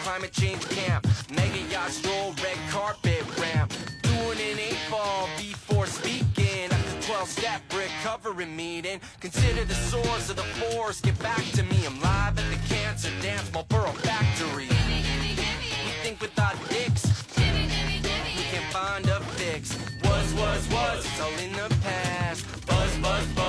climate change camp. Mega yacht stroll, red carpet ramp. Doing an 8-ball before speaking. At the 12-step recovery meeting. Consider the source of the force, get back to me. I'm live at the Cancer Dance, Marlboro Factory. We think with our dicks, we can't find a fix. Was, it's all in the past. Buzz, buzz, buzz.